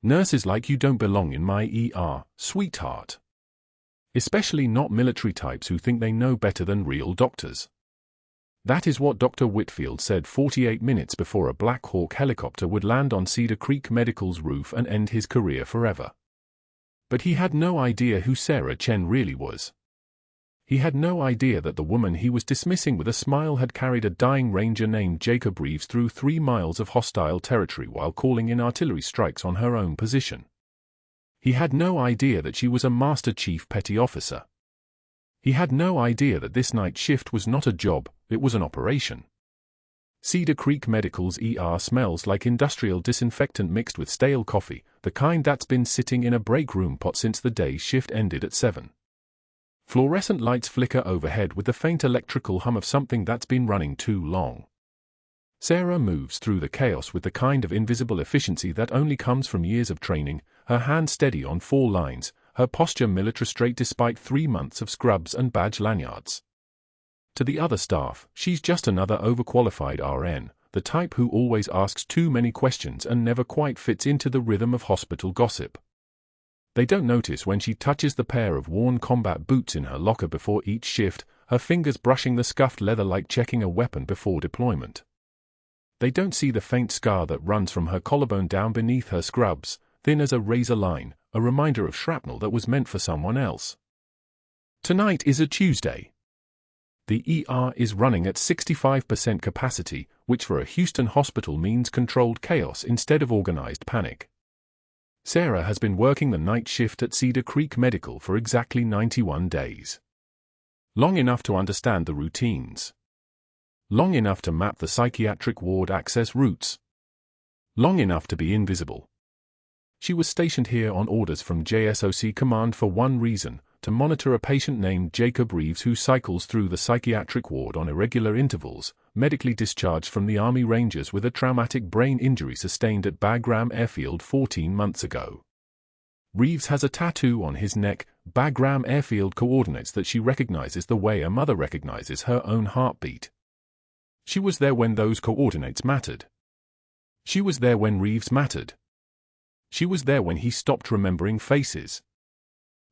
Nurses like you don't belong in my ER, sweetheart. Especially not military types who think they know better than real doctors. That is what Dr. Whitfield said 48 minutes before a Black Hawk helicopter would land on Cedar Creek Medical's roof and end his career forever. But he had no idea who Sarah Chen really was. He had no idea that the woman he was dismissing with a smile had carried a dying ranger named Jacob Reeves through 3 miles of hostile territory while calling in artillery strikes on her own position. He had no idea that she was a Master Chief Petty Officer. He had no idea that this night shift was not a job, it was an operation. Cedar Creek Medical's ER smells like industrial disinfectant mixed with stale coffee, the kind that's been sitting in a break room pot since the day shift ended at 7. Fluorescent lights flicker overhead with the faint electrical hum of something that's been running too long. Sarah moves through the chaos with the kind of invisible efficiency that only comes from years of training, her hand steady on 4 lines, her posture military straight despite 3 months of scrubs and badge lanyards. To the other staff, she's just another overqualified RN, the type who always asks too many questions and never quite fits into the rhythm of hospital gossip. They don't notice when she touches the pair of worn combat boots in her locker before each shift, her fingers brushing the scuffed leather like checking a weapon before deployment. They don't see the faint scar that runs from her collarbone down beneath her scrubs, thin as a razor line, a reminder of shrapnel that was meant for someone else. Tonight is a Tuesday. The ER is running at 65% capacity, which for a Houston hospital means controlled chaos instead of organized panic. Sarah has been working the night shift at Cedar Creek Medical for exactly 91 days. Long enough to understand the routines. Long enough to map the psychiatric ward access routes. Long enough to be invisible. She was stationed here on orders from JSOC Command for one reason, to monitor a patient named Jacob Reeves who cycles through the psychiatric ward on irregular intervals, medically discharged from the Army Rangers with a traumatic brain injury sustained at Bagram Airfield 14 months ago. Reeves has a tattoo on his neck, Bagram Airfield coordinates that she recognizes the way a mother recognizes her own heartbeat. She was there when those coordinates mattered. She was there when Reeves mattered. She was there when he stopped remembering faces.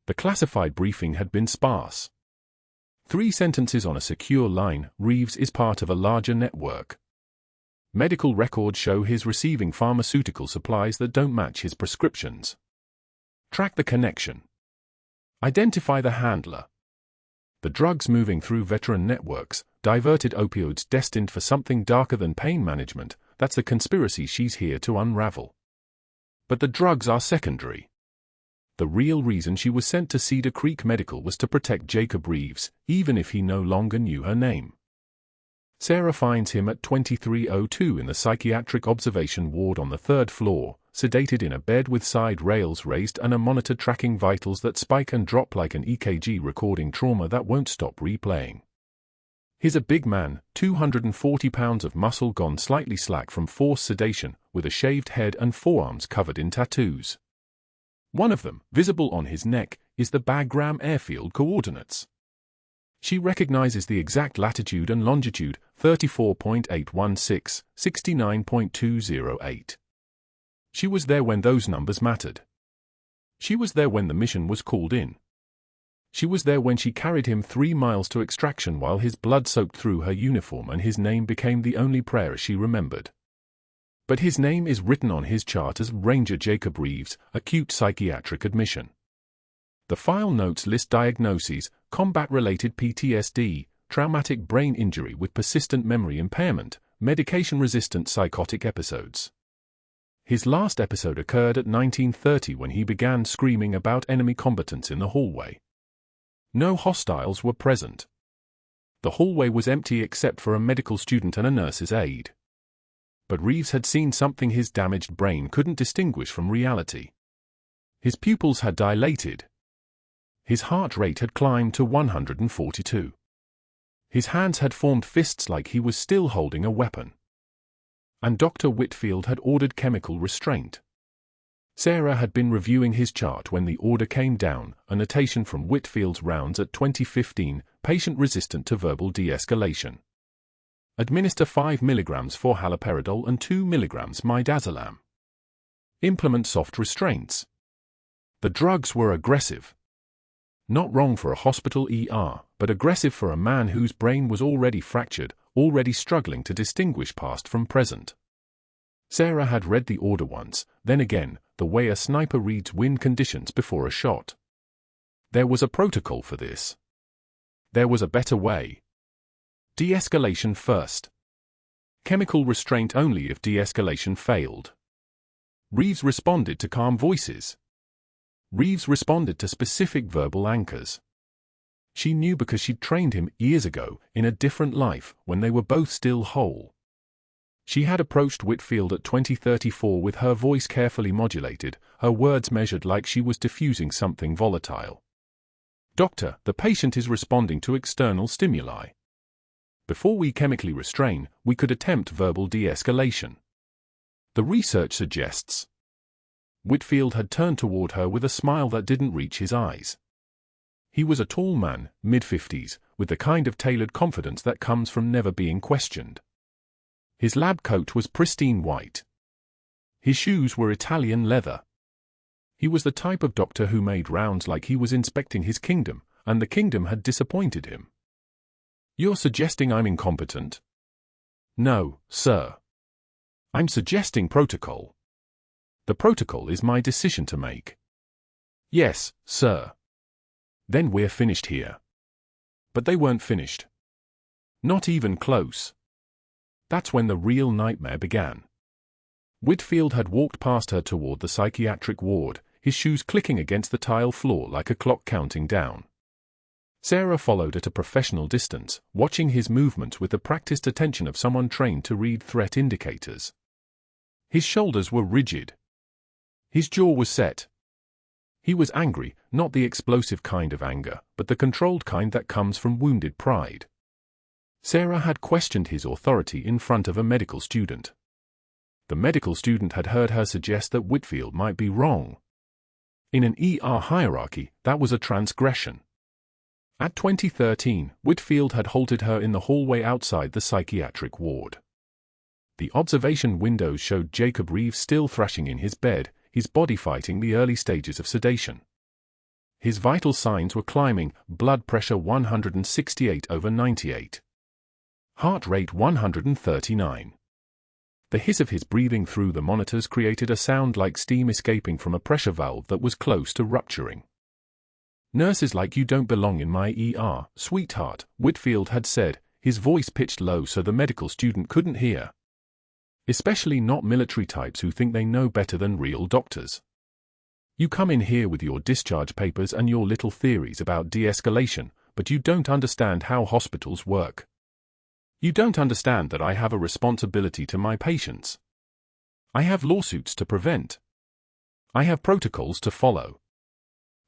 The classified briefing had been sparse. 3 sentences on a secure line, Reeves is part of a larger network. Medical records show he's receiving pharmaceutical supplies that don't match his prescriptions. Track the connection. Identify the handler. The drugs moving through veteran networks, diverted opioids destined for something darker than pain management, that's the conspiracy she's here to unravel. But the drugs are secondary. The real reason she was sent to Cedar Creek Medical was to protect Jacob Reeves, even if he no longer knew her name. Sarah finds him at 2302 in the psychiatric observation ward on the 3rd floor, sedated in a bed with side rails raised and a monitor tracking vitals that spike and drop like an EKG recording trauma that won't stop replaying. He's a big man, 240 pounds of muscle gone slightly slack from forced sedation, with a shaved head and forearms covered in tattoos. One of them, visible on his neck, is the Bagram Airfield coordinates. She recognizes the exact latitude and longitude, 34.816, 69.208. She was there when those numbers mattered. She was there when the mission was called in. She was there when she carried him 3 miles to extraction while his blood soaked through her uniform and his name became the only prayer she remembered. But his name is written on his chart as Ranger Jacob Reeves, acute psychiatric admission. The file notes list diagnoses: combat-related PTSD, traumatic brain injury with persistent memory impairment, medication-resistant psychotic episodes. His last episode occurred at 1930 when he began screaming about enemy combatants in the hallway. No hostiles were present. The hallway was empty except for a medical student and a nurse's aide. But Reeves had seen something his damaged brain couldn't distinguish from reality. His pupils had dilated. His heart rate had climbed to 142. His hands had formed fists like he was still holding a weapon. And Dr. Whitfield had ordered chemical restraint. Sarah had been reviewing his chart when the order came down, a notation from Whitfield's rounds at 2015, patient resistant to verbal de-escalation. Administer 5 mg for haloperidol and 2 mg midazolam. Implement soft restraints. The drugs were aggressive. Not wrong for a hospital ER, but aggressive for a man whose brain was already fractured, already struggling to distinguish past from present. Sarah had read the order once, then again, the way a sniper reads wind conditions before a shot. There was a protocol for this. There was a better way. De-escalation first. Chemical restraint only if de-escalation failed. Reeves responded to calm voices. Reeves responded to specific verbal anchors. She knew because she'd trained him years ago, in a different life, when they were both still whole. She had approached Whitfield at 2034 with her voice carefully modulated, her words measured like she was diffusing something volatile. "Doctor, the patient is responding to external stimuli. Before we chemically restrain, we could attempt verbal de-escalation. The research suggests." Whitfield had turned toward her with a smile that didn't reach his eyes. He was a tall man, mid-50s, with the kind of tailored confidence that comes from never being questioned. His lab coat was pristine white. His shoes were Italian leather. He was the type of doctor who made rounds like he was inspecting his kingdom, and the kingdom had disappointed him. "You're suggesting I'm incompetent?" "No, sir. I'm suggesting protocol. The protocol is my decision to make." "Yes, sir." "Then we're finished here." But they weren't finished. Not even close. That's when the real nightmare began. Whitfield had walked past her toward the psychiatric ward, his shoes clicking against the tile floor like a clock counting down. Sarah followed at a professional distance, watching his movements with the practiced attention of someone trained to read threat indicators. His shoulders were rigid. His jaw was set. He was angry, not the explosive kind of anger, but the controlled kind that comes from wounded pride. Sarah had questioned his authority in front of a medical student. The medical student had heard her suggest that Whitfield might be wrong. In an ER hierarchy, that was a transgression. At 2013, Whitfield had halted her in the hallway outside the psychiatric ward. The observation windows showed Jacob Reeves still thrashing in his bed, his body fighting the early stages of sedation. His vital signs were climbing, blood pressure 168/98. Heart rate 139. The hiss of his breathing through the monitors created a sound like steam escaping from a pressure valve that was close to rupturing. "Nurse is like you don't belong in my ER, sweetheart," Whitfield had said, his voice pitched low so the medical student couldn't hear. "Especially not military types who think they know better than real doctors. You come in here with your discharge papers and your little theories about de-escalation, but you don't understand how hospitals work. You don't understand that I have a responsibility to my patients. I have lawsuits to prevent. I have protocols to follow.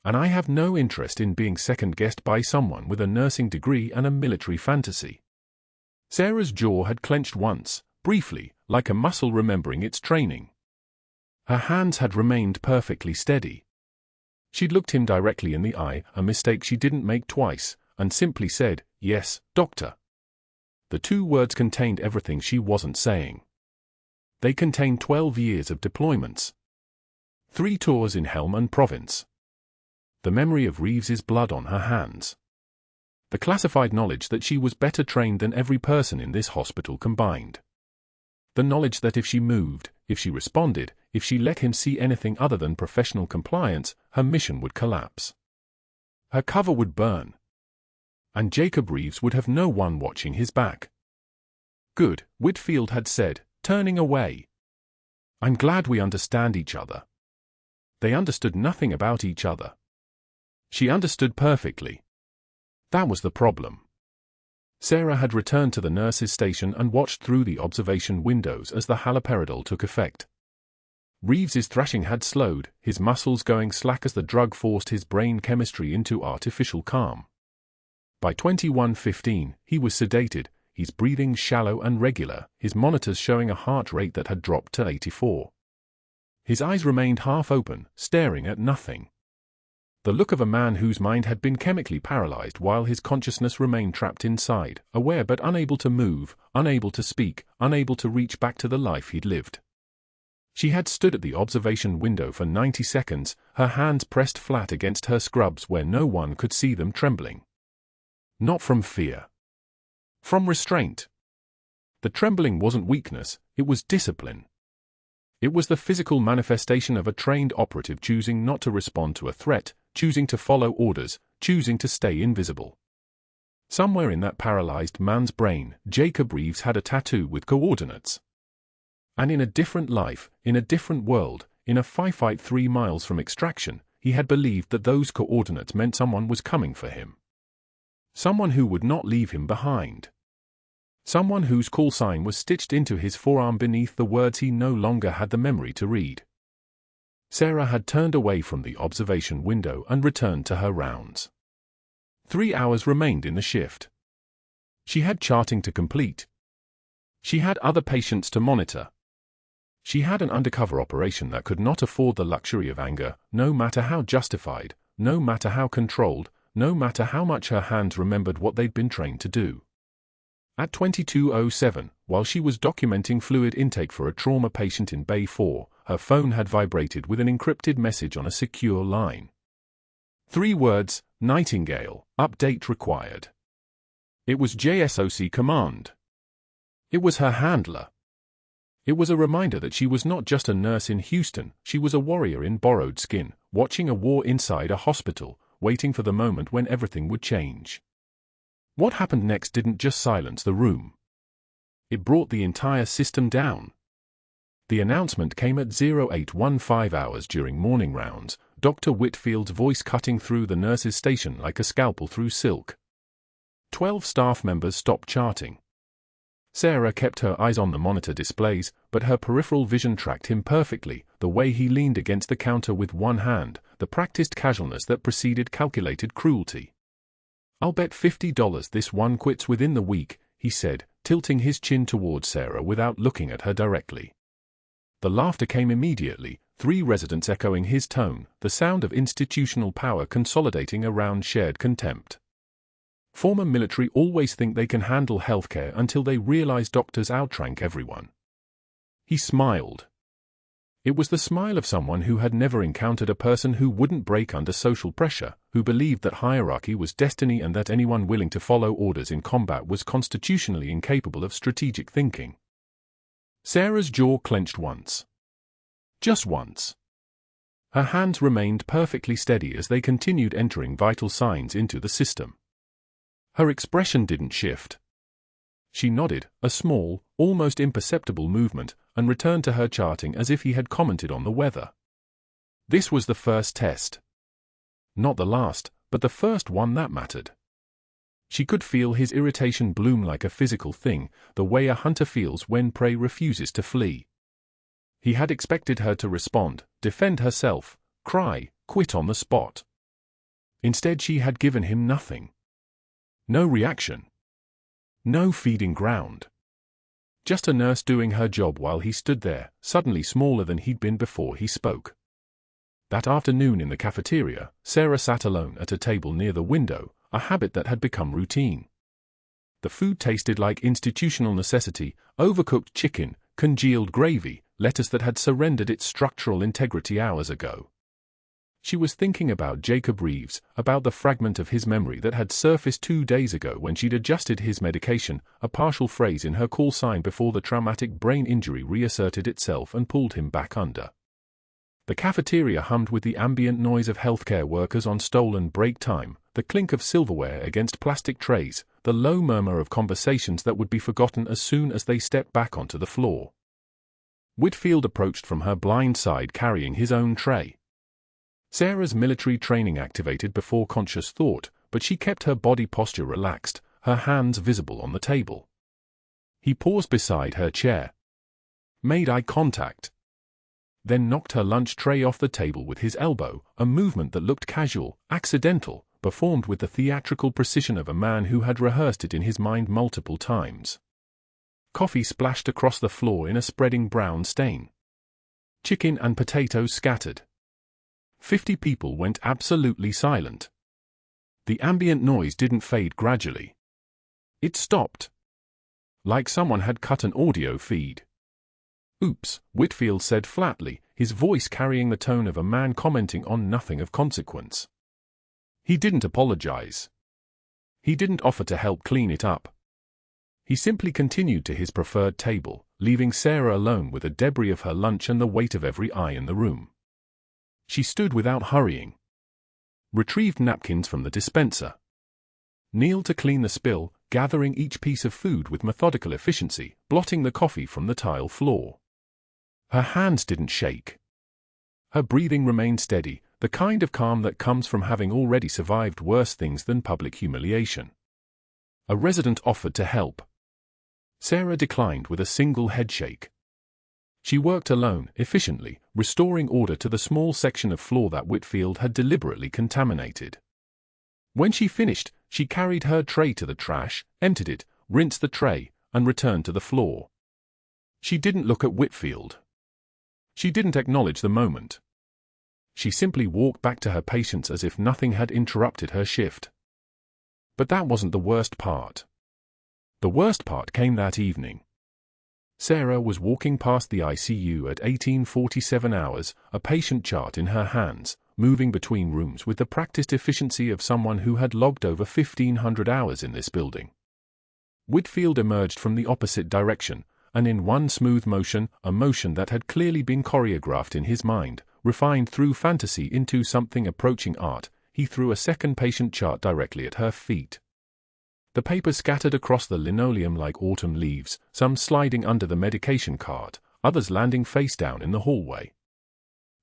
And I have no interest in being second-guessed by someone with a nursing degree and a military fantasy." Sarah's jaw had clenched once, briefly, like a muscle remembering its training. Her hands had remained perfectly steady. She'd looked him directly in the eye, a mistake she didn't make twice, and simply said, "Yes, doctor." The two words contained everything she wasn't saying. They contained 12 years of deployments. 3 tours in Helmand Province. The memory of Reeves's blood on her hands. The classified knowledge that she was better trained than every person in this hospital combined. The knowledge that if she moved, if she responded, if she let him see anything other than professional compliance, her mission would collapse. Her cover would burn. And Jacob Reeves would have no one watching his back. "Good," Whitfield had said, turning away. "I'm glad we understand each other." They understood nothing about each other. She understood perfectly. That was the problem. Sarah had returned to the nurse's station and watched through the observation windows as the haloperidol took effect. Reeves's thrashing had slowed, his muscles going slack as the drug forced his brain chemistry into artificial calm. By 21:15, he was sedated, his breathing shallow and regular, his monitors showing a heart rate that had dropped to 84. His eyes remained half open, staring at nothing. The look of a man whose mind had been chemically paralyzed while his consciousness remained trapped inside, aware but unable to move, unable to speak, unable to reach back to the life he'd lived. She had stood at the observation window for 90 seconds, her hands pressed flat against her scrubs where no one could see them, trembling. Not from fear. From restraint. The trembling wasn't weakness, it was discipline. It was the physical manifestation of a trained operative choosing not to respond to a threat, choosing to follow orders, choosing to stay invisible. Somewhere in that paralyzed man's brain, Jacob Reeves had a tattoo with coordinates. And in a different life, in a different world, in a firefight 3 miles from extraction, he had believed that those coordinates meant someone was coming for him. Someone who would not leave him behind. Someone whose call sign was stitched into his forearm beneath the words he no longer had the memory to read. Sarah had turned away from the observation window and returned to her rounds. 3 hours remained in the shift. She had charting to complete. She had other patients to monitor. She had an undercover operation that could not afford the luxury of anger, no matter how justified, no matter how controlled, no matter how much her hands remembered what they'd been trained to do. At 22:07, while she was documenting fluid intake for a trauma patient in Bay 4, her phone had vibrated with an encrypted message on a secure line. 3 words, Nightingale, update required. It was JSOC command. It was her handler. It was a reminder that she was not just a nurse in Houston, she was a warrior in borrowed skin, watching a war inside a hospital, waiting for the moment when everything would change. What happened next didn't just silence the room. It brought the entire system down. The announcement came at 0815 hours during morning rounds, Dr. Whitfield's voice cutting through the nurse's station like a scalpel through silk. 12 staff members stopped charting. Sarah kept her eyes on the monitor displays, but her peripheral vision tracked him perfectly, the way he leaned against the counter with one hand, the practiced casualness that preceded calculated cruelty. "I'll bet $50 this one quits within the week," he said, tilting his chin towards Sarah without looking at her directly. The laughter came immediately, 3 residents echoing his tone, the sound of institutional power consolidating around shared contempt. Former military always think they can handle healthcare until they realize doctors outrank everyone. He smiled. It was the smile of someone who had never encountered a person who wouldn't break under social pressure, who believed that hierarchy was destiny and that anyone willing to follow orders in combat was constitutionally incapable of strategic thinking. Sarah's jaw clenched once. Just once. Her hands remained perfectly steady as they continued entering vital signs into the system. Her expression didn't shift. She nodded, a small, almost imperceptible movement, and returned to her charting as if he had commented on the weather. This was the first test. Not the last, but the first one that mattered. She could feel his irritation bloom like a physical thing, the way a hunter feels when prey refuses to flee. He had expected her to respond, defend herself, cry, quit on the spot. Instead, she had given him nothing. No reaction. No feeding ground. Just a nurse doing her job while he stood there, suddenly smaller than he'd been before he spoke. That afternoon in the cafeteria, Sarah sat alone at a table near the window, a habit that had become routine. The food tasted like institutional necessity, overcooked chicken, congealed gravy, lettuce that had surrendered its structural integrity hours ago. She was thinking about Jacob Reeves, about the fragment of his memory that had surfaced 2 days ago when she'd adjusted his medication, a partial phrase in her call sign before the traumatic brain injury reasserted itself and pulled him back under. The cafeteria hummed with the ambient noise of healthcare workers on stolen break time, the clink of silverware against plastic trays, the low murmur of conversations that would be forgotten as soon as they stepped back onto the floor. Whitfield approached from her blind side carrying his own tray. Sarah's military training activated before conscious thought, but she kept her body posture relaxed, her hands visible on the table. He paused beside her chair. Made eye contact. Then knocked her lunch tray off the table with his elbow, a movement that looked casual, accidental, performed with the theatrical precision of a man who had rehearsed it in his mind multiple times. Coffee splashed across the floor in a spreading brown stain. Chicken and potatoes scattered. 50 people went absolutely silent. The ambient noise didn't fade gradually. It stopped. Like someone had cut an audio feed. Oops, Whitfield said flatly, his voice carrying the tone of a man commenting on nothing of consequence. He didn't apologize. He didn't offer to help clean it up. He simply continued to his preferred table, leaving Sarah alone with the debris of her lunch and the weight of every eye in the room. She stood without hurrying. Retrieved napkins from the dispenser. Kneeled to clean the spill, gathering each piece of food with methodical efficiency, blotting the coffee from the tile floor. Her hands didn't shake. Her breathing remained steady, the kind of calm that comes from having already survived worse things than public humiliation. A resident offered to help. Sarah declined with a single headshake. She worked alone, efficiently, restoring order to the small section of floor that Whitfield had deliberately contaminated. When she finished, she carried her tray to the trash, emptied it, rinsed the tray, and returned to the floor. She didn't look at Whitfield. She didn't acknowledge the moment. She simply walked back to her patients as if nothing had interrupted her shift. But that wasn't the worst part. The worst part came that evening. Sarah was walking past the ICU at 1847 hours, a patient chart in her hands, moving between rooms with the practiced efficiency of someone who had logged over 1,500 hours in this building. Whitfield emerged from the opposite direction, and in one smooth motion, a motion that had clearly been choreographed in his mind, refined through fantasy into something approaching art, he threw a second patient chart directly at her feet. The paper scattered across the linoleum like autumn leaves, some sliding under the medication cart, others landing face down in the hallway.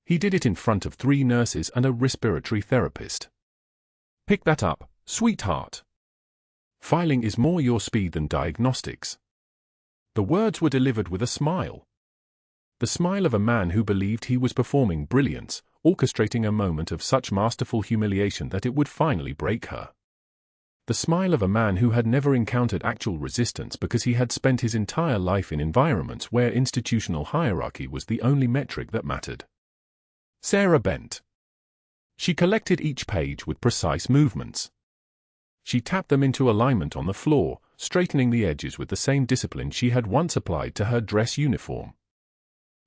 He did it in front of 3 nurses and a respiratory therapist. "Pick that up, sweetheart. Filing is more your speed than diagnostics." The words were delivered with a smile. The smile of a man who believed he was performing brilliance, orchestrating a moment of such masterful humiliation that it would finally break her. The smile of a man who had never encountered actual resistance because he had spent his entire life in environments where institutional hierarchy was the only metric that mattered. Sarah bent. She collected each page with precise movements. She tapped them into alignment on the floor, straightening the edges with the same discipline she had once applied to her dress uniform.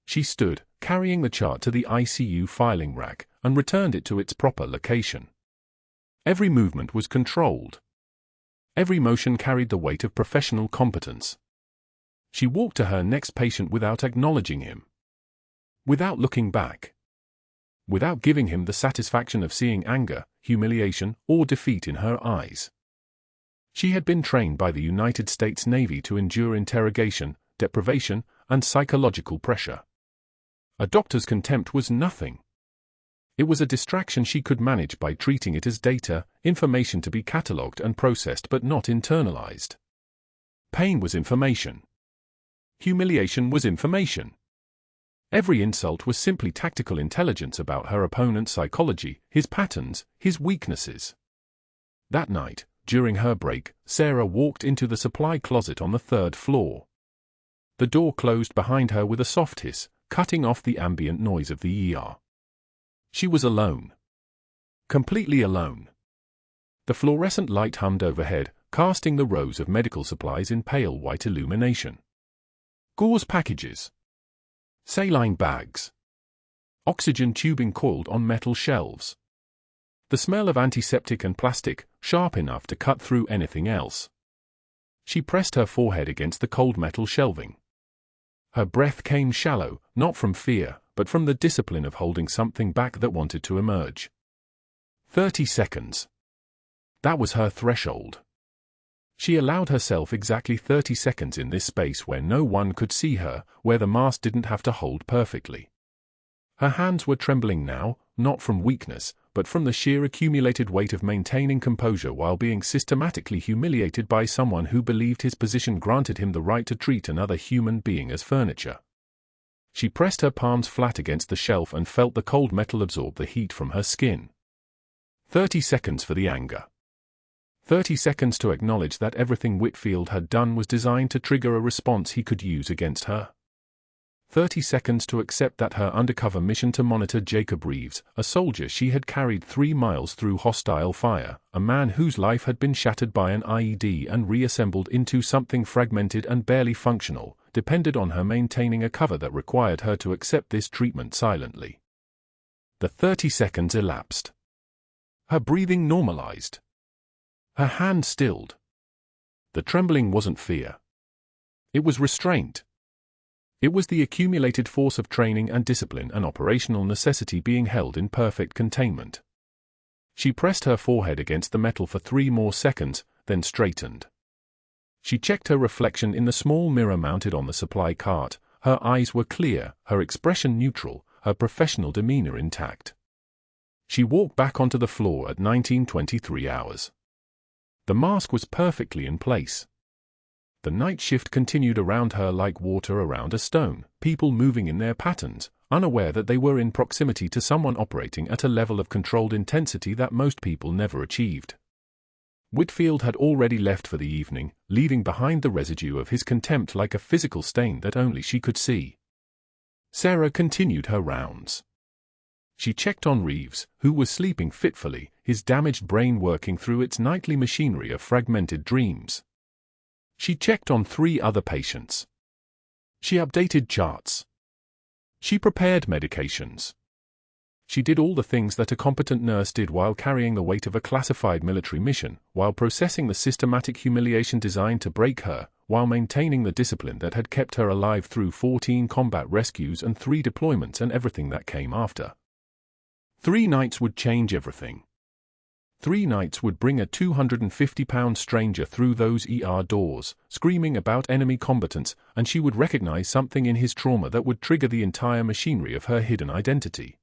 She stood, carrying the chart to the ICU filing rack, and returned it to its proper location. Every movement was controlled. Every motion carried the weight of professional competence. She walked to her next patient without acknowledging him. Without looking back. Without giving him the satisfaction of seeing anger, humiliation, or defeat in her eyes. She had been trained by the United States Navy to endure interrogation, deprivation, and psychological pressure. A doctor's contempt was nothing. It was a distraction she could manage by treating it as data, information to be catalogued and processed but not internalized. Pain was information. Humiliation was information. Every insult was simply tactical intelligence about her opponent's psychology, his patterns, his weaknesses. That night, during her break, Sarah walked into the supply closet on the 3rd floor. The door closed behind her with a soft hiss, cutting off the ambient noise of the ER. She was alone. Completely alone. The fluorescent light hummed overhead, casting the rows of medical supplies in pale white illumination. Gauze packages. Saline bags. Oxygen tubing coiled on metal shelves. The smell of antiseptic and plastic, sharp enough to cut through anything else. She pressed her forehead against the cold metal shelving. Her breath came shallow, not from fear, but from the discipline of holding something back that wanted to emerge. 30 seconds. That was her threshold. She allowed herself exactly 30 seconds in this space where no one could see her, where the mask didn't have to hold perfectly. Her hands were trembling now, not from weakness, but from the sheer accumulated weight of maintaining composure while being systematically humiliated by someone who believed his position granted him the right to treat another human being as furniture. She pressed her palms flat against the shelf and felt the cold metal absorb the heat from her skin. 30 seconds for the anger. 30 seconds to acknowledge that everything Whitfield had done was designed to trigger a response he could use against her. 30 seconds to accept that her undercover mission to monitor Jacob Reeves, a soldier she had carried 3 miles through hostile fire, a man whose life had been shattered by an IED and reassembled into something fragmented and barely functional, depended on her maintaining a cover that required her to accept this treatment silently. The 30 seconds elapsed. Her breathing normalized. Her hand stilled. The trembling wasn't fear. It was restraint. It was the accumulated force of training and discipline and operational necessity being held in perfect containment. She pressed her forehead against the metal for 3 more seconds, then straightened. She checked her reflection in the small mirror mounted on the supply cart. Her eyes were clear, her expression neutral, her professional demeanor intact. She walked back onto the floor at 19:23 hours. The mask was perfectly in place. The night shift continued around her like water around a stone, people moving in their patterns, unaware that they were in proximity to someone operating at a level of controlled intensity that most people never achieved. Whitfield had already left for the evening, leaving behind the residue of his contempt like a physical stain that only she could see. Sarah continued her rounds. She checked on Reeves, who was sleeping fitfully, his damaged brain working through its nightly machinery of fragmented dreams. She checked on 3 other patients. She updated charts. She prepared medications. She did all the things that a competent nurse did while carrying the weight of a classified military mission, while processing the systematic humiliation designed to break her, while maintaining the discipline that had kept her alive through 14 combat rescues and 3 deployments and everything that came after. 3 nights would change everything. 3 nights would bring a 250-pound stranger through those ER doors, screaming about enemy combatants, and she would recognize something in his trauma that would trigger the entire machinery of her hidden identity.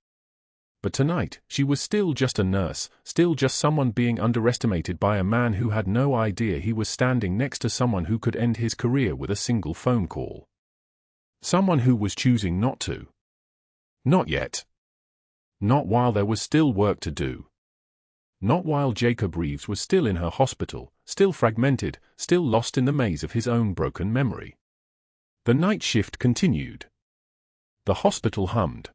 But tonight, she was still just a nurse, still just someone being underestimated by a man who had no idea he was standing next to someone who could end his career with a single phone call. Someone who was choosing not to. Not yet. Not while there was still work to do. Not while Jacob Reeves was still in her hospital, still fragmented, still lost in the maze of his own broken memory. The night shift continued. The hospital hummed.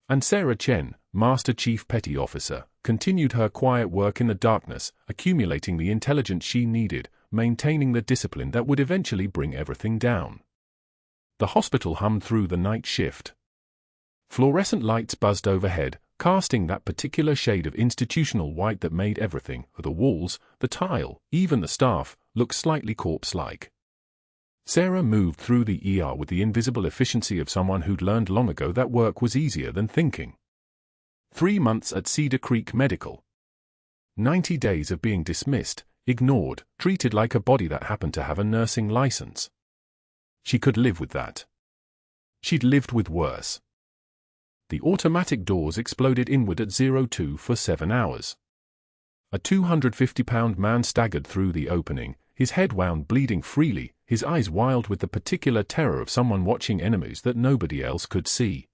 And Sarah Chen, Master Chief Petty Officer, continued her quiet work in the darkness, accumulating the intelligence she needed, maintaining the discipline that would eventually bring everything down. The hospital hummed through the night shift. Fluorescent lights buzzed overhead, casting that particular shade of institutional white that made everything, the walls, the tile, even the staff, look slightly corpse-like. Sarah moved through the ER with the invisible efficiency of someone who'd learned long ago that work was easier than thinking. 3 months at Cedar Creek Medical. 90 days of being dismissed, ignored, treated like a body that happened to have a nursing license. She could live with that. She'd lived with worse. The automatic doors exploded inward at 02 for 7 hours. A 250-pound man staggered through the opening, his head wound bleeding freely, his eyes wild with the particular terror of someone watching enemies that nobody else could see.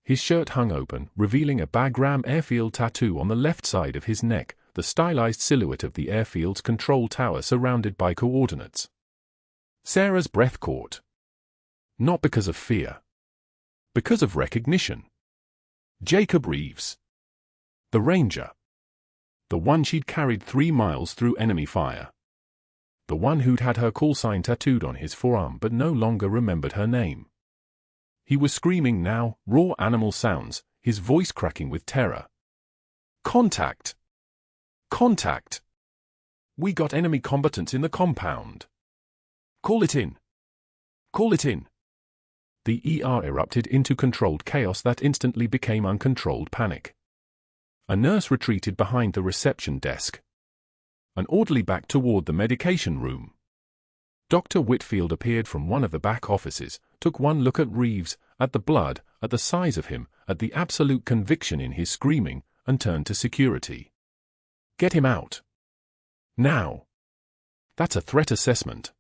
His shirt hung open, revealing a Bagram airfield tattoo on the left side of his neck, the stylized silhouette of the airfield's control tower surrounded by coordinates. Sarah's breath caught. Not because of fear. Because of recognition. Jacob Reeves. The Ranger. The one she'd carried 3 miles through enemy fire. The one who'd had her call sign tattooed on his forearm but no longer remembered her name. He was screaming now, raw animal sounds, his voice cracking with terror. Contact! Contact! We got enemy combatants in the compound. Call it in. Call it in. The ER erupted into controlled chaos that instantly became uncontrolled panic. A nurse retreated behind the reception desk. An orderly backed toward the medication room. Dr. Whitfield appeared from one of the back offices, took one look at Reeves, at the blood, at the size of him, at the absolute conviction in his screaming, and turned to security. Get him out. Now. That's a threat assessment.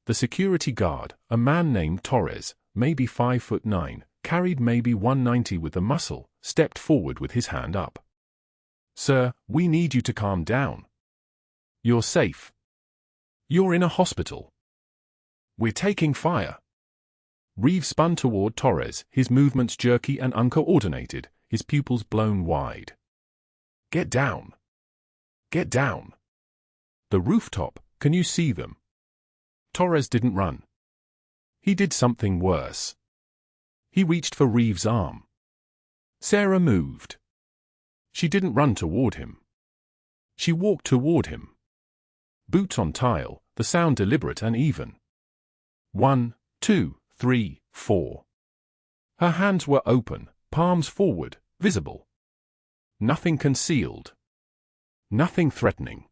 The security guard, a man named Torres, maybe 5'9", carried maybe 190 with the muscle, stepped forward with his hand up. Sir, we need you to calm down. You're safe. You're in a hospital. We're taking fire. Reeves spun toward Torres, his movements jerky and uncoordinated, his pupils blown wide. Get down. Get down. The rooftop, can you see them? Torres didn't run. He did something worse. He reached for Reeves' arm. Sarah moved. She didn't run toward him. She walked toward him. Boots on tile, the sound deliberate and even. 1, 2, 3, 4. Her hands were open, palms forward, visible. Nothing concealed. Nothing threatening.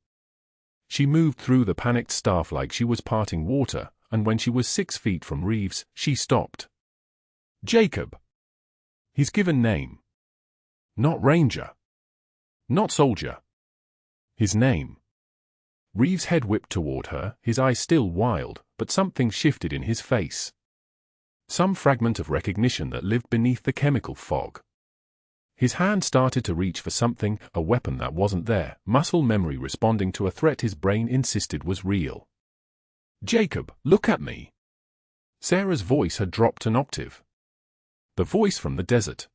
She moved through the panicked staff like she was parting water, and when she was 6 feet from Reeves, she stopped. Jacob. His given name. Not Ranger. Not Soldier. His name. Reeves' head whipped toward her, his eyes still wild, but something shifted in his face. Some fragment of recognition that lived beneath the chemical fog. His hand started to reach for something, a weapon that wasn't there, muscle memory responding to a threat his brain insisted was real. Jacob, look at me. Sarah's voice had dropped an octave. The voice from the desert.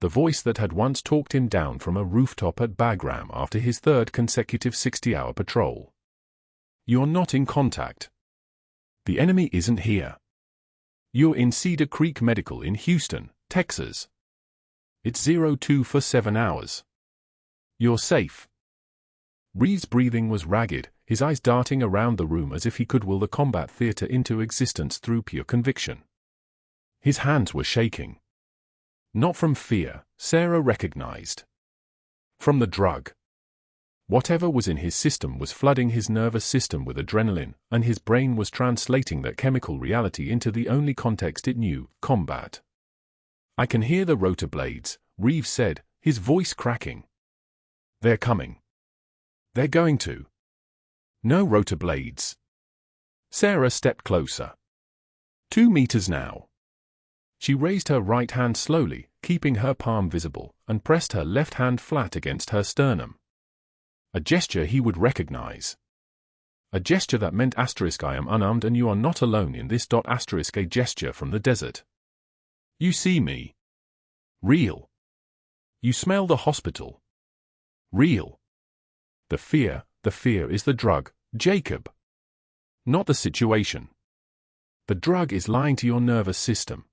The voice that had once talked him down from a rooftop at Bagram after his 3rd consecutive 60-hour patrol. You're not in contact. The enemy isn't here. You're in Cedar Creek Medical in Houston, Texas. It's 02 for 7 hours. You're safe. Reeves' breathing was ragged, his eyes darting around the room as if he could will the combat theater into existence through pure conviction. His hands were shaking. Not from fear, Sarah recognized. From the drug. Whatever was in his system was flooding his nervous system with adrenaline, and his brain was translating that chemical reality into the only context it knew, combat. I can hear the rotor blades, Reeves said, his voice cracking. They're coming. They're going to. No rotor blades. Sarah stepped closer. 2 meters now. She raised her right hand slowly, keeping her palm visible, and pressed her left hand flat against her sternum. A gesture he would recognize. A gesture that meant I am unarmed and you are not alone in this. A gesture from the desert. You see me. Real. You smell the hospital. Real. The fear is the drug, Jacob. Not the situation. The drug is lying to your nervous system.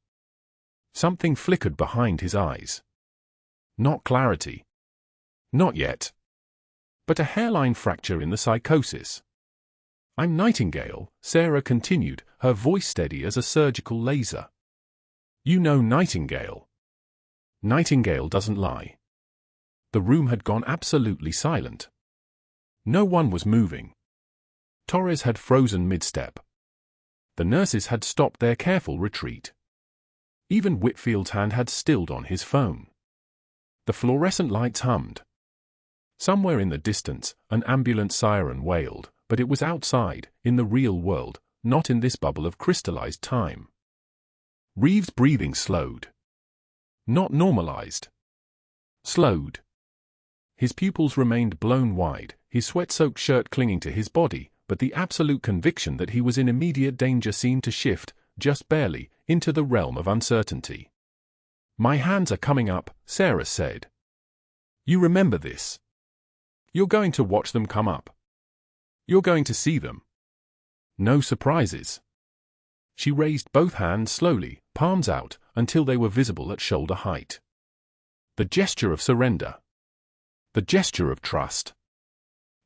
Something flickered behind his eyes. Not clarity. Not yet. But a hairline fracture in the psychosis. I'm Nightingale, Sarah continued, her voice steady as a surgical laser. You know Nightingale. Nightingale doesn't lie. The room had gone absolutely silent. No one was moving. Torres had frozen mid-step. The nurses had stopped their careful retreat. Even Whitfield's hand had stilled on his phone. The fluorescent lights hummed. Somewhere in the distance, an ambulance siren wailed, but it was outside, in the real world, not in this bubble of crystallized time. Reeves' breathing slowed. Not normalized. Slowed. His pupils remained blown wide, his sweat-soaked shirt clinging to his body, but the absolute conviction that he was in immediate danger seemed to shift, just barely, into the realm of uncertainty. My hands are coming up, Sarah said. You remember this. You're going to watch them come up. You're going to see them. No surprises. She raised both hands slowly, palms out, until they were visible at shoulder height. The gesture of surrender. The gesture of trust.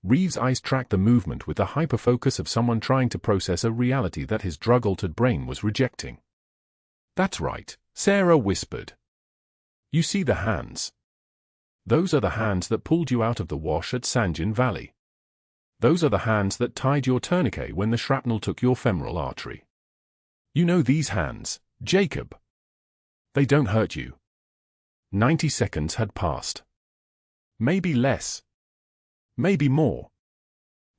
Reeves' eyes tracked the movement with the hyperfocus of someone trying to process a reality that his drug-altered brain was rejecting. That's right, Sarah whispered. You see the hands. Those are the hands that pulled you out of the wash at Sanjin Valley. Those are the hands that tied your tourniquet when the shrapnel took your femoral artery. You know these hands, Jacob. They don't hurt you. 90 seconds had passed. Maybe less. Maybe more.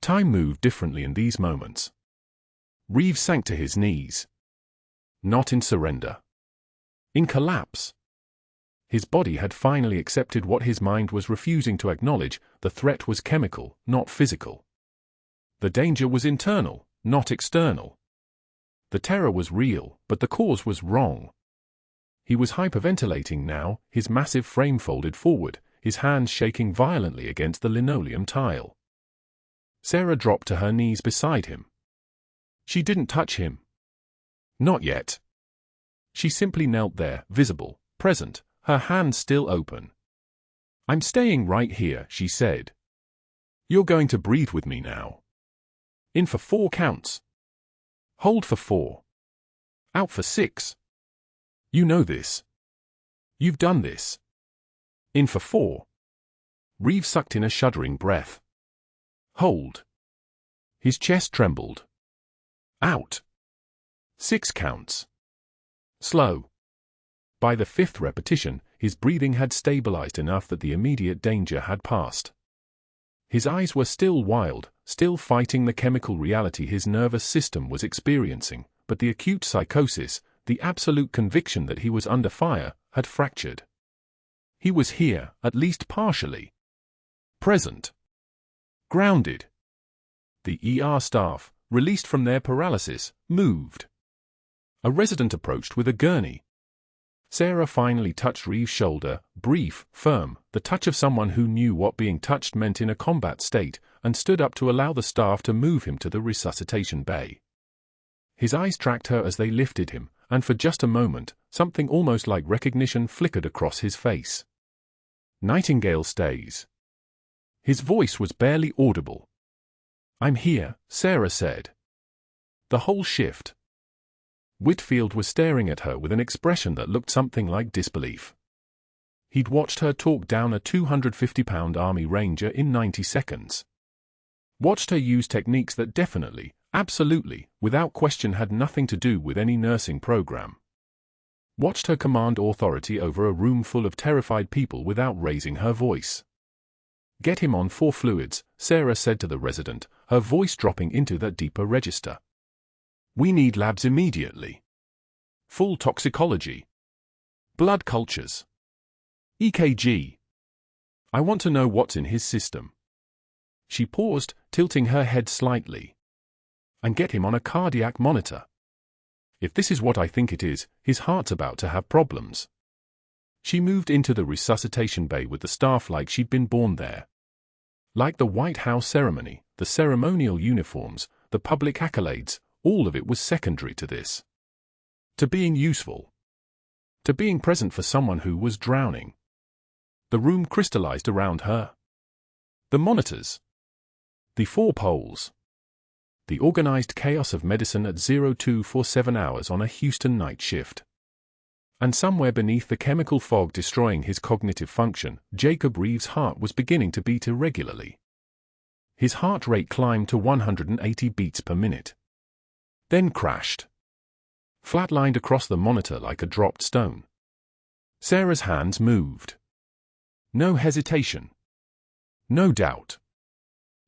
Time moved differently in these moments. Reeves sank to his knees. Not in surrender. In collapse. His body had finally accepted what his mind was refusing to acknowledge. The threat was chemical, not physical. The danger was internal, not external. The terror was real, but the cause was wrong. He was hyperventilating now, his massive frame folded forward, his hands shaking violently against the linoleum tile. Sarah dropped to her knees beside him. She didn't touch him. Not yet. She simply knelt there, visible, present, her hands still open. I'm staying right here, she said. You're going to breathe with me now. In for 4 counts. Hold for 4. Out for 6. You know this. You've done this. In for 4. Reeve sucked in a shuddering breath. Hold. His chest trembled. Out. 6 counts. Slow. By the 5th repetition, his breathing had stabilized enough that the immediate danger had passed. His eyes were still wild, still fighting the chemical reality his nervous system was experiencing, but the acute psychosis, the absolute conviction that he was under fire, had fractured. He was here, at least partially. Present. Grounded. The ER staff, released from their paralysis, moved. A resident approached with a gurney. Sarah finally touched Reeve's shoulder, brief, firm, the touch of someone who knew what being touched meant in a combat state, and stood up to allow the staff to move him to the resuscitation bay. His eyes tracked her as they lifted him, and for just a moment, something almost like recognition flickered across his face. Nightingale stays. His voice was barely audible. I'm here, Sarah said. The whole shift. Whitfield was staring at her with an expression that looked something like disbelief. He'd watched her talk down a 250-pound Army Ranger in 90 seconds. Watched her use techniques that definitely, absolutely, without question had nothing to do with any nursing program. Watched her command authority over a room full of terrified people without raising her voice. Get him on 4 fluids, Sarah said to the resident, her voice dropping into that deeper register. We need labs immediately. Full toxicology. Blood cultures. EKG. I want to know what's in his system. She paused, tilting her head slightly. And get him on a cardiac monitor. If this is what I think it is, his heart's about to have problems. She moved into the resuscitation bay with the staff like she'd been born there. Like the White House ceremony, the ceremonial uniforms, the public accolades, all of it was secondary to this. To being useful. To being present for someone who was drowning. The room crystallized around her. The monitors. The 4 poles. The organized chaos of medicine at 0247 hours on a Houston night shift. And somewhere beneath the chemical fog destroying his cognitive function, Jacob Reeve's heart was beginning to beat irregularly. His heart rate climbed to 180 beats per minute. Then crashed. Flatlined across the monitor like a dropped stone. Sarah's hands moved. No hesitation. No doubt.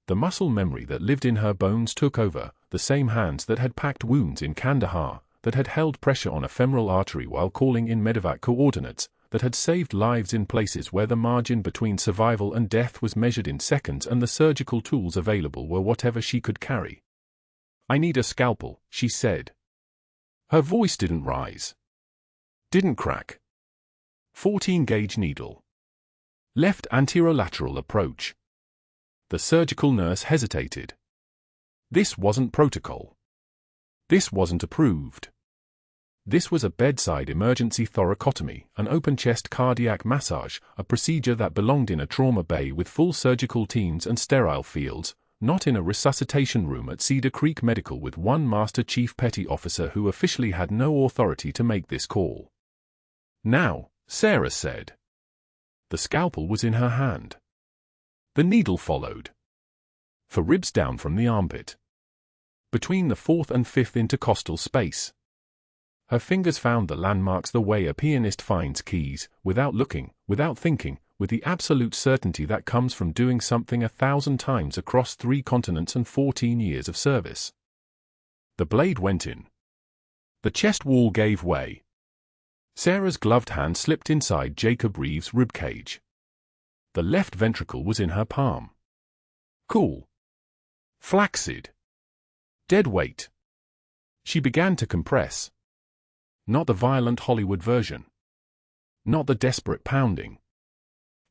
The muscle memory that lived in her bones took over, the same hands that had packed wounds in Kandahar, that had held pressure on a femoral artery while calling in medevac coordinates, that had saved lives in places where the margin between survival and death was measured in seconds and the surgical tools available were whatever she could carry. I need a scalpel, she said. Her voice didn't rise. Didn't crack. 14-gauge needle. Left anterolateral approach. The surgical nurse hesitated. This wasn't protocol. This wasn't approved. This was a bedside emergency thoracotomy, an open-chest cardiac massage, a procedure that belonged in a trauma bay with full surgical teams and sterile fields, not in a resuscitation room at Cedar Creek Medical with one Master Chief Petty Officer who officially had no authority to make this call. Now, Sarah said. The scalpel was in her hand. The needle followed. For ribs down from the armpit. Between the 4th and 5th intercostal space. Her fingers found the landmarks the way a pianist finds keys, without looking, without thinking, with the absolute certainty that comes from doing something 1,000 times across 3 continents and 14 years of service. The blade went in. The chest wall gave way. Sarah's gloved hand slipped inside Jacob Reeve's ribcage. The left ventricle was in her palm. Cool. Flaccid. Dead weight. She began to compress. Not the violent Hollywood version. Not the desperate pounding.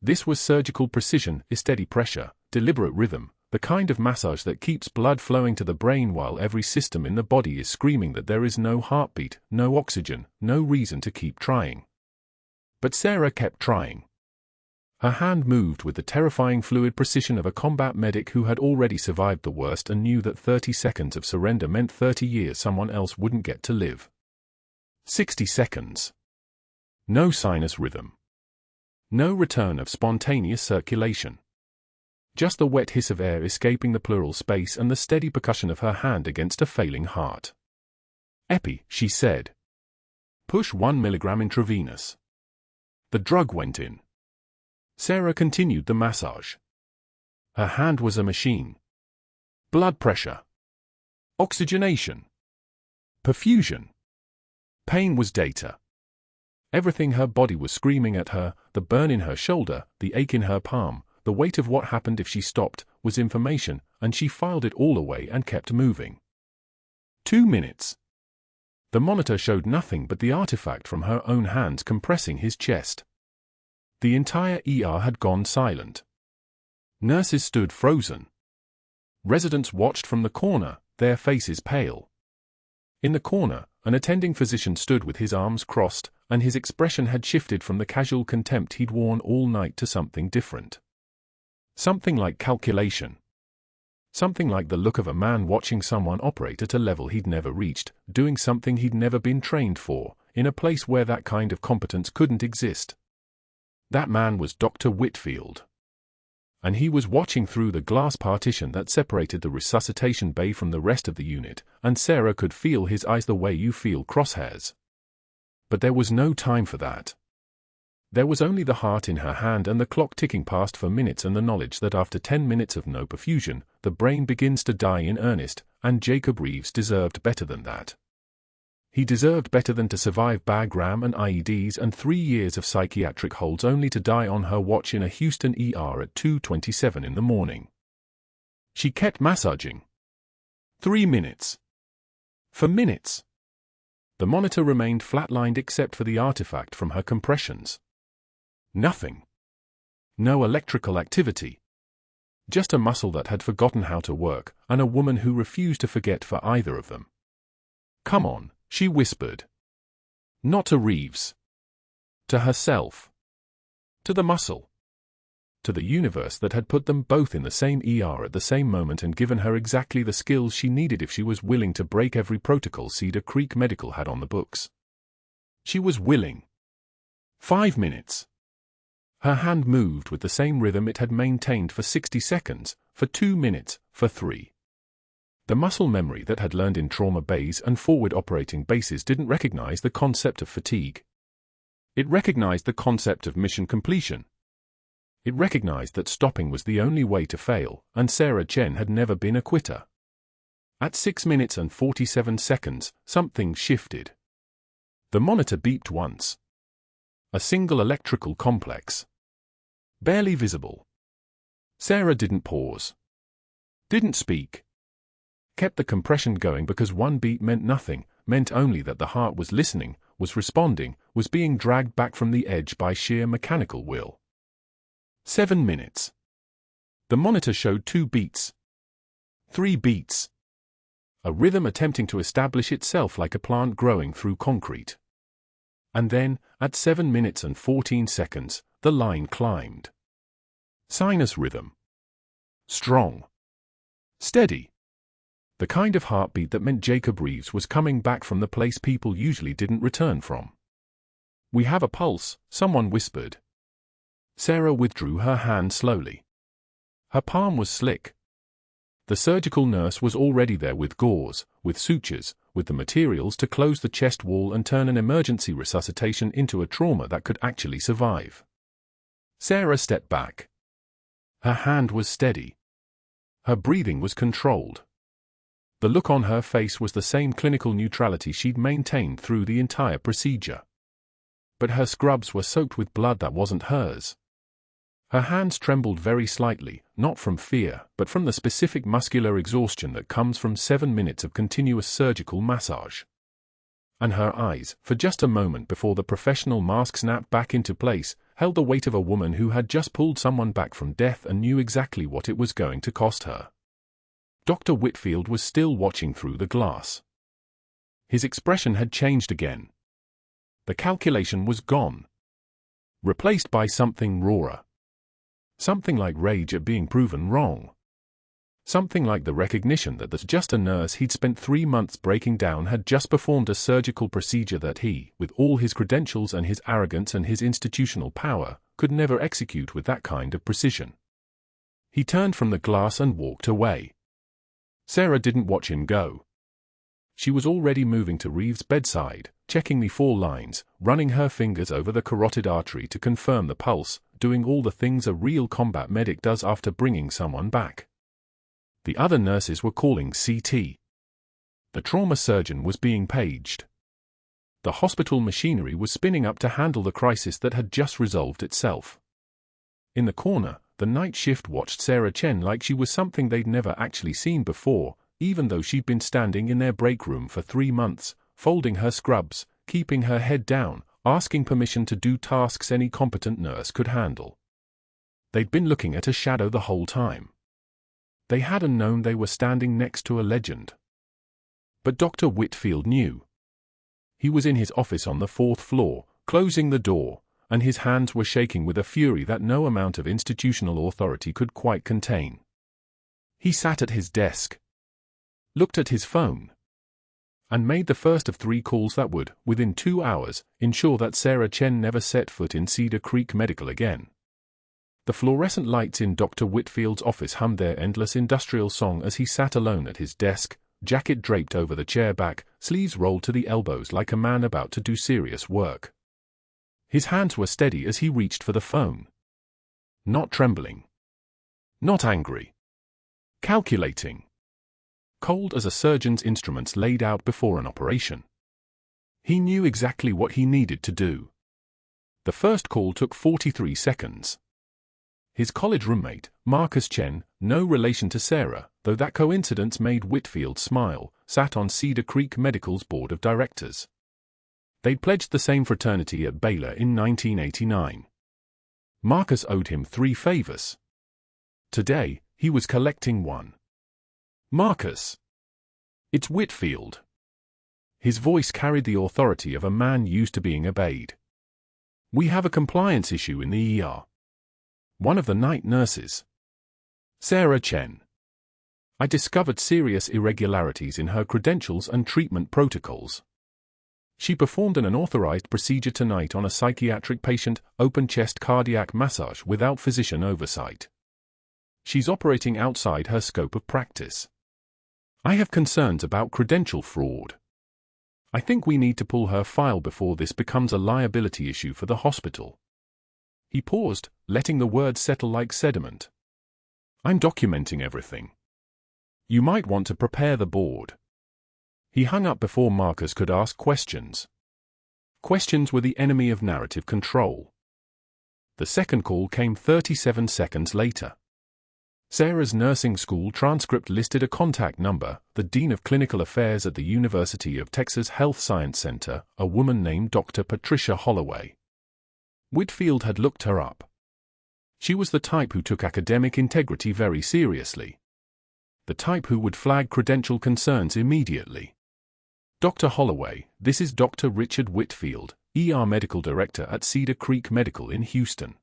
This was surgical precision, a steady pressure, deliberate rhythm, the kind of massage that keeps blood flowing to the brain while every system in the body is screaming that there is no heartbeat, no oxygen, no reason to keep trying. But Sarah kept trying. Her hand moved with the terrifying fluid precision of a combat medic who had already survived the worst and knew that 30 seconds of surrender meant 30 years someone else wouldn't get to live. 60 seconds. No sinus rhythm. No return of spontaneous circulation. Just the wet hiss of air escaping the pleural space and the steady percussion of her hand against a failing heart. "Epi," she said. "Push 1 milligram intravenous." The drug went in. Sarah continued the massage. Her hand was a machine. Blood pressure. Oxygenation. Perfusion. Pain was data. Everything her body was screaming at her, the burn in her shoulder, the ache in her palm, the weight of what happened if she stopped, was information, and she filed it all away and kept moving. 2 minutes. The monitor showed nothing but the artifact from her own hands compressing his chest. The entire ER had gone silent. Nurses stood frozen. Residents watched from the corner, their faces pale. In the corner, an attending physician stood with his arms crossed, and his expression had shifted from the casual contempt he'd worn all night to something different. Something like calculation. Something like the look of a man watching someone operate at a level he'd never reached, doing something he'd never been trained for, in a place where that kind of competence couldn't exist. That man was Dr. Whitfield. And he was watching through the glass partition that separated the resuscitation bay from the rest of the unit, and Sarah could feel his eyes the way you feel crosshairs. But there was no time for that. There was only the heart in her hand and the clock ticking past for minutes and the knowledge that after 10 minutes of no perfusion, the brain begins to die in earnest, and Jacob Reeves deserved better than that. He deserved better than to survive Bagram and IEDs and 3 years of psychiatric holds only to die on her watch in a Houston ER at 2:27 in the morning. She kept massaging. 3 minutes. For minutes. The monitor remained flatlined except for the artifact from her compressions. Nothing. No electrical activity. Just a muscle that had forgotten how to work, and a woman who refused to forget for either of them. "Come on," she whispered. Not to Reeves. To herself. To the muscle. To the universe that had put them both in the same ER at the same moment and given her exactly the skills she needed if she was willing to break every protocol Cedar Creek Medical had on the books. She was willing. 5 minutes. Her hand moved with the same rhythm it had maintained for 60 seconds, for 2 minutes, for 3. The muscle memory that had learned in trauma bays and forward operating bases didn't recognize the concept of fatigue. It recognized the concept of mission completion. It recognized that stopping was the only way to fail, and Sarah Chen had never been a quitter. At 6 minutes and 47 seconds, something shifted. The monitor beeped once. A single electrical complex. Barely visible. Sarah didn't pause. Didn't speak. Kept the compression going because one beat meant nothing, meant only that the heart was listening, was responding, was being dragged back from the edge by sheer mechanical will. 7 minutes. The monitor showed 2 beats. 3 beats. A rhythm attempting to establish itself like a plant growing through concrete. And then, at 7 minutes and 14 seconds, the line climbed. Sinus rhythm. Strong. Steady. The kind of heartbeat that meant Jacob Reeves was coming back from the place people usually didn't return from. "We have a pulse," someone whispered. Sarah withdrew her hand slowly. Her palm was slick. The surgical nurse was already there with gauze, with sutures, with the materials to close the chest wall and turn an emergency resuscitation into a trauma that could actually survive. Sarah stepped back. Her hand was steady. Her breathing was controlled. The look on her face was the same clinical neutrality she'd maintained through the entire procedure. But her scrubs were soaked with blood that wasn't hers. Her hands trembled very slightly, not from fear, but from the specific muscular exhaustion that comes from 7 minutes of continuous surgical massage. And her eyes, for just a moment before the professional mask snapped back into place, held the weight of a woman who had just pulled someone back from death and knew exactly what it was going to cost her. Dr. Whitfield was still watching through the glass. His expression had changed again. The calculation was gone, replaced by something rawer. Something like rage at being proven wrong. Something like the recognition that that's just a nurse he'd spent 3 months breaking down had just performed a surgical procedure that he, with all his credentials and his arrogance and his institutional power, could never execute with that kind of precision. He turned from the glass and walked away. Sarah didn't watch him go. She was already moving to Reeves' bedside, checking the 4 lines, running her fingers over the carotid artery to confirm the pulse, doing all the things a real combat medic does after bringing someone back. The other nurses were calling CT. The trauma surgeon was being paged. The hospital machinery was spinning up to handle the crisis that had just resolved itself. In the corner, the night shift watched Sarah Chen like she was something they'd never actually seen before, even though she'd been standing in their break room for 3 months, folding her scrubs, keeping her head down, asking permission to do tasks any competent nurse could handle. They'd been looking at a shadow the whole time. They hadn't known they were standing next to a legend. But Dr. Whitfield knew. He was in his office on the 4th floor, closing the door, and his hands were shaking with a fury that no amount of institutional authority could quite contain. He sat at his desk, looked at his phone, and made the first of 3 calls that would, within 2 hours, ensure that Sarah Chen never set foot in Cedar Creek Medical again. The fluorescent lights in Dr. Whitfield's office hummed their endless industrial song as he sat alone at his desk, jacket draped over the chair back, sleeves rolled to the elbows like a man about to do serious work. His hands were steady as he reached for the phone. Not trembling. Not angry. Calculating. Cold as a surgeon's instruments laid out before an operation. He knew exactly what he needed to do. The first call took 43 seconds. His college roommate, Marcus Chen, no relation to Sarah, though that coincidence made Whitfield smile, sat on Cedar Creek Medical's board of directors. They'd pledged the same fraternity at Baylor in 1989. Marcus owed him 3 favors. Today, he was collecting one. Marcus. It's Whitfield. His voice carried the authority of a man used to being obeyed. We have a compliance issue in the ER. One of the night nurses, Sarah Chen. I discovered serious irregularities in her credentials and treatment protocols. She performed an unauthorized procedure tonight on a psychiatric patient, open-chest cardiac massage without physician oversight. She's operating outside her scope of practice. I have concerns about credential fraud. I think we need to pull her file before this becomes a liability issue for the hospital. He paused, letting the words settle like sediment. I'm documenting everything. You might want to prepare the board. He hung up before Marcus could ask questions. Questions were the enemy of narrative control. The second call came 37 seconds later. Sarah's nursing school transcript listed a contact number, the Dean of Clinical Affairs at the University of Texas Health Science Center, a woman named Dr. Patricia Holloway. Whitfield had looked her up. She was the type who took academic integrity very seriously. The type who would flag credential concerns immediately. Dr. Holloway, this is Dr. Richard Whitfield, ER Medical Director at Cedar Creek Medical in Houston.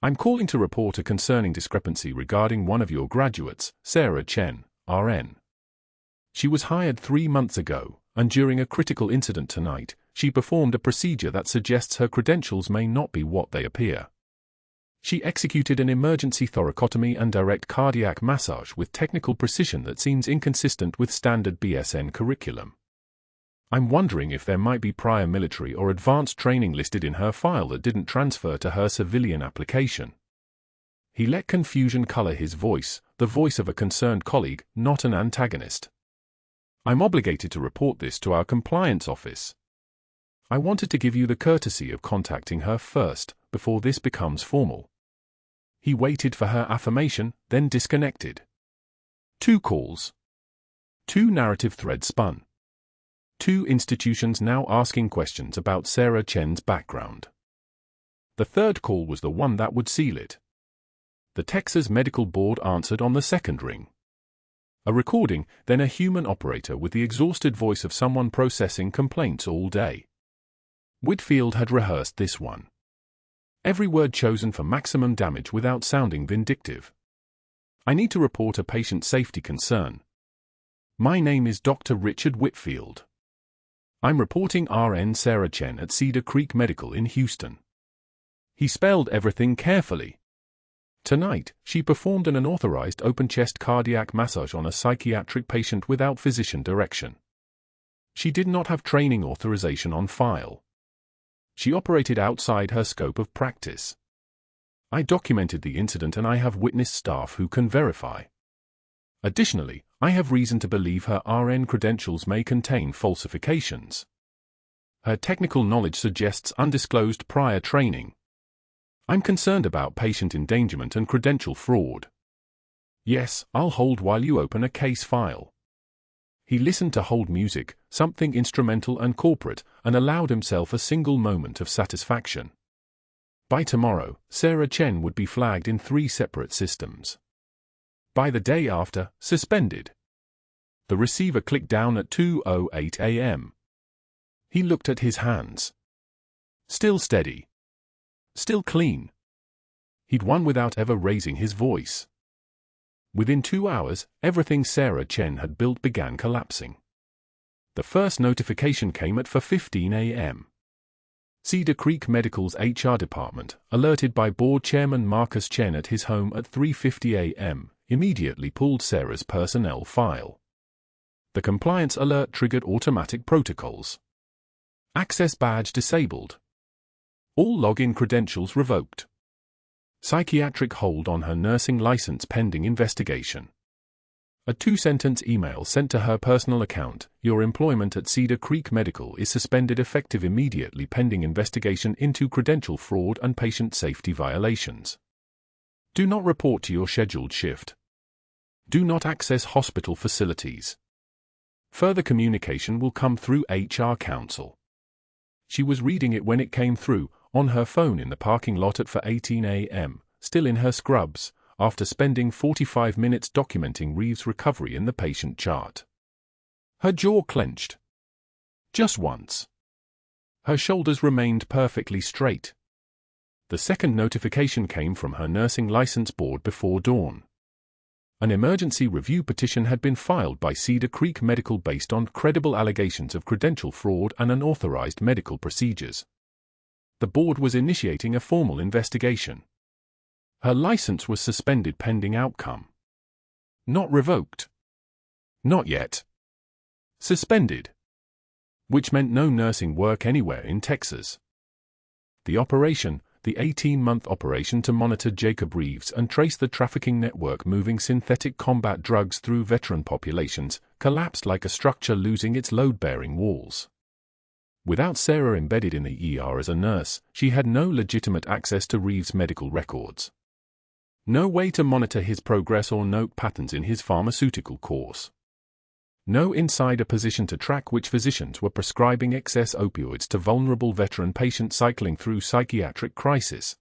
I'm calling to report a concerning discrepancy regarding one of your graduates, Sarah Chen, RN. She was hired 3 months ago, and during a critical incident tonight, she performed a procedure that suggests her credentials may not be what they appear. She executed an emergency thoracotomy and direct cardiac massage with technical precision that seems inconsistent with standard BSN curriculum. I'm wondering if there might be prior military or advanced training listed in her file that didn't transfer to her civilian application. He let confusion color his voice, the voice of a concerned colleague, not an antagonist. I'm obligated to report this to our compliance office. I wanted to give you the courtesy of contacting her first, before this becomes formal. He waited for her affirmation, then disconnected. 2 calls. 2 narrative threads spun. 2 institutions now asking questions about Sarah Chen's background. The third call was the one that would seal it. The Texas Medical Board answered on the second ring. A recording, then a human operator with the exhausted voice of someone processing complaints all day. Whitfield had rehearsed this one. Every word chosen for maximum damage without sounding vindictive. I need to report a patient safety concern. My name is Dr. Richard Whitfield. I'm reporting RN Sarah Chen at Cedar Creek Medical in Houston. He spelled everything carefully. Tonight, she performed an unauthorized open-chest cardiac massage on a psychiatric patient without physician direction. She did not have training authorization on file. She operated outside her scope of practice. I documented the incident and I have witness staff who can verify. Additionally, I have reason to believe her RN credentials may contain falsifications. Her technical knowledge suggests undisclosed prior training. I'm concerned about patient endangerment and credential fraud. Yes, I'll hold while you open a case file. He listened to hold music, something instrumental and corporate, and allowed himself a single moment of satisfaction. By tomorrow, Sarah Chen would be flagged in 3 separate systems. By the day after, suspended. The receiver clicked down at 2:08 a.m. He looked at his hands. Still steady. Still clean. He'd won without ever raising his voice. Within 2 hours, everything Sarah Chen had built began collapsing. The first notification came at 4:15 a.m. Cedar Creek Medical's HR department, alerted by board chairman Marcus Chen at his home at 3:50 a.m., immediately pulled Sarah's personnel file. The compliance alert triggered automatic protocols. Access badge disabled. All login credentials revoked. Psychiatric hold on her nursing license pending investigation. A 2-sentence email sent to her personal account: your employment at Cedar Creek Medical is suspended effective immediately pending investigation into credential fraud and patient safety violations. Do not report to your scheduled shift. Do not access hospital facilities. Further communication will come through HR counsel. She was reading it when it came through, on her phone in the parking lot at 4:18 a.m., still in her scrubs, after spending 45 minutes documenting Reeves' recovery in the patient chart. Her jaw clenched. Just once. Her shoulders remained perfectly straight. The second notification came from her nursing license board before dawn. An emergency review petition had been filed by Cedar Creek Medical based on credible allegations of credential fraud and unauthorized medical procedures. The board was initiating a formal investigation. Her license was suspended pending outcome. Not revoked. Not yet. Suspended. Which meant no nursing work anywhere in Texas. The operation, the 18-month operation to monitor Jacob Reeves and trace the trafficking network moving synthetic combat drugs through veteran populations, collapsed like a structure losing its load-bearing walls. Without Sarah embedded in the ER as a nurse, she had no legitimate access to Reeves' medical records. No way to monitor his progress or note patterns in his pharmaceutical course. No insider position to track which physicians were prescribing excess opioids to vulnerable veteran patients cycling through psychiatric crisis.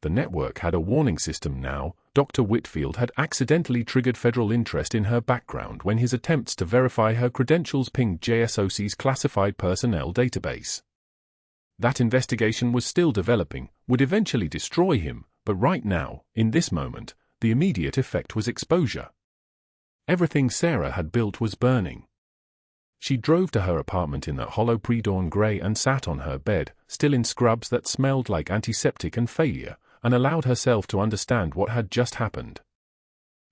The network had a warning system now. Dr. Whitfield had accidentally triggered federal interest in her background when his attempts to verify her credentials pinged JSOC's classified personnel database. That investigation was still developing, would eventually destroy him, but right now, in this moment, the immediate effect was exposure. Everything Sarah had built was burning. She drove to her apartment in that hollow pre-dawn gray and sat on her bed, still in scrubs that smelled like antiseptic and failure, and allowed herself to understand what had just happened.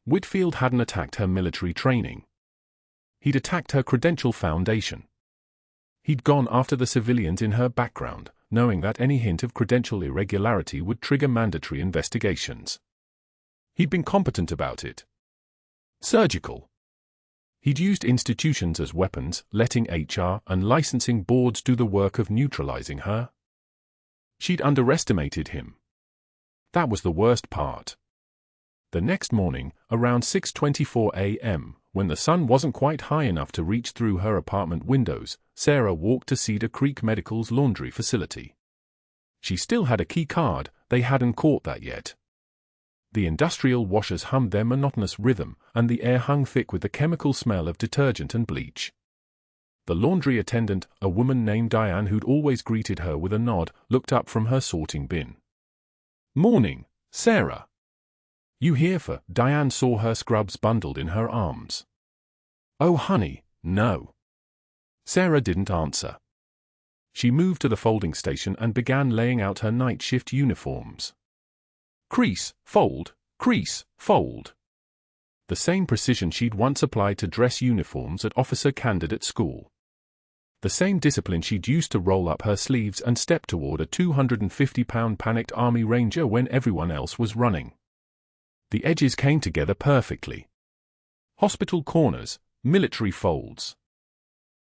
Whitfield hadn't attacked her military training. He'd attacked her credential foundation. He'd gone after the civilians in her background, knowing that any hint of credential irregularity would trigger mandatory investigations. He'd been competent about it. Surgical. He'd used institutions as weapons, letting HR and licensing boards do the work of neutralizing her. She'd underestimated him. That was the worst part. The next morning, around 6:24 a.m., when the sun wasn't quite high enough to reach through her apartment windows, Sarah walked to Cedar Creek Medical's laundry facility. She still had a key card, they hadn't caught that yet. The industrial washers hummed their monotonous rhythm, and the air hung thick with the chemical smell of detergent and bleach. The laundry attendant, a woman named Diane who'd always greeted her with a nod, looked up from her sorting bin. "Morning, Sarah. You here for?" Diane saw her scrubs bundled in her arms. "Oh honey, no." Sarah didn't answer. She moved to the folding station and began laying out her night shift uniforms. Crease, fold, crease, fold. The same precision she'd once applied to dress uniforms at officer candidate school. The same discipline she'd used to roll up her sleeves and step toward a 250-pound panicked Army Ranger when everyone else was running. The edges came together perfectly. Hospital corners, military folds.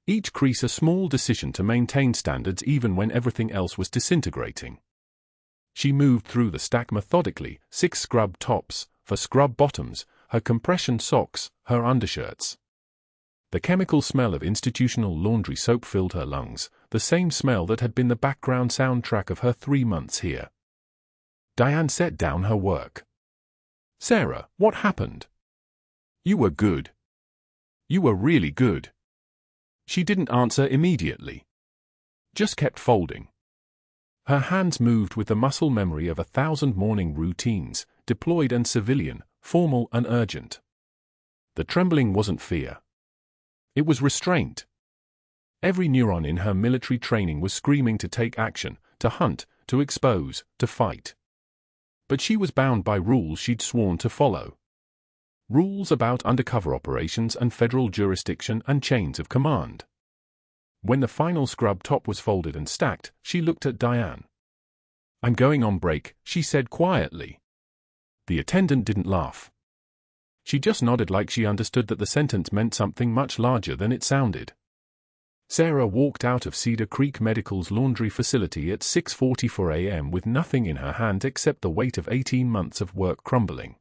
Each crease a small decision to maintain standards even when everything else was disintegrating. She moved through the stack methodically, 6 scrub tops, for scrub bottoms, her compression socks, her undershirts. The chemical smell of institutional laundry soap filled her lungs, the same smell that had been the background soundtrack of her 3 months here. Diane set down her work. "Sarah, what happened? You were good. You were really good." She didn't answer immediately. Just kept folding. Her hands moved with the muscle memory of 1,000 morning routines, deployed and civilian, formal and urgent. The trembling wasn't fear. It was restraint. Every neuron in her military training was screaming to take action, to hunt, to expose, to fight. But she was bound by rules she'd sworn to follow. Rules about undercover operations and federal jurisdiction and chains of command. When the final scrub top was folded and stacked, she looked at Diane. "I'm going on break," she said quietly. The attendant didn't laugh. She just nodded like she understood that the sentence meant something much larger than it sounded. Sarah walked out of Cedar Creek Medical's laundry facility at 6:44 a.m. with nothing in her hand except the weight of 18 months of work crumbling.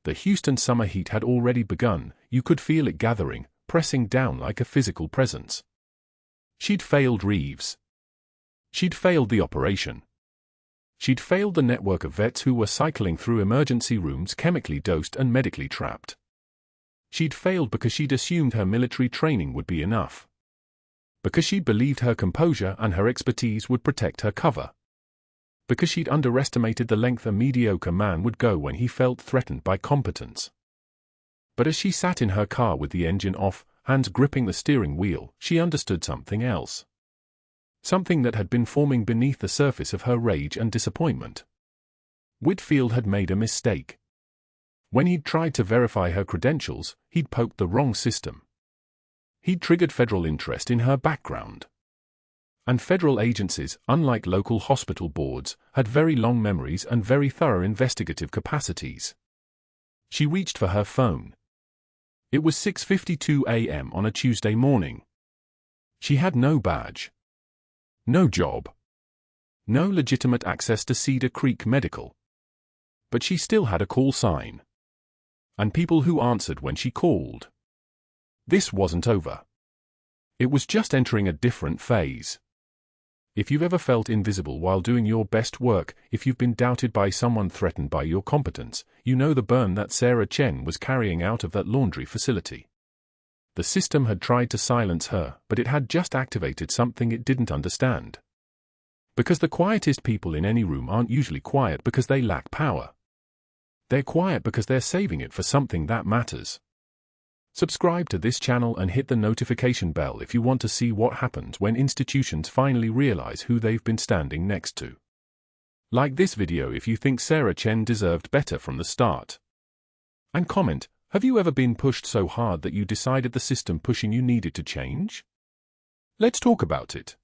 The Houston summer heat had already begun, you could feel it gathering, pressing down like a physical presence. She'd failed Reeves. She'd failed the operation. She'd failed the network of vets who were cycling through emergency rooms chemically dosed and medically trapped. She'd failed because she'd assumed her military training would be enough. Because she'd believed her composure and her expertise would protect her cover. Because she'd underestimated the length a mediocre man would go when he felt threatened by competence. But as she sat in her car with the engine off, hands gripping the steering wheel, she understood something else. Something that had been forming beneath the surface of her rage and disappointment. Whitfield had made a mistake. When he'd tried to verify her credentials, he'd poked the wrong system. He'd triggered federal interest in her background. And federal agencies, unlike local hospital boards, had very long memories and very thorough investigative capacities. She reached for her phone. It was 6:52 a.m. on a Tuesday morning. She had no badge. No job. No legitimate access to Cedar Creek Medical. But she still had a call sign. And people who answered when she called. This wasn't over. It was just entering a different phase. If you've ever felt invisible while doing your best work, if you've been doubted by someone threatened by your competence, you know the burn that Sarah Chen was carrying out of that laundry facility. The system had tried to silence her, but it had just activated something it didn't understand. Because the quietest people in any room aren't usually quiet because they lack power. They're quiet because they're saving it for something that matters. Subscribe to this channel and hit the notification bell if you want to see what happens when institutions finally realize who they've been standing next to. Like this video if you think Sarah Chen deserved better from the start. And comment, have you ever been pushed so hard that you decided the system pushing you needed to change? Let's talk about it.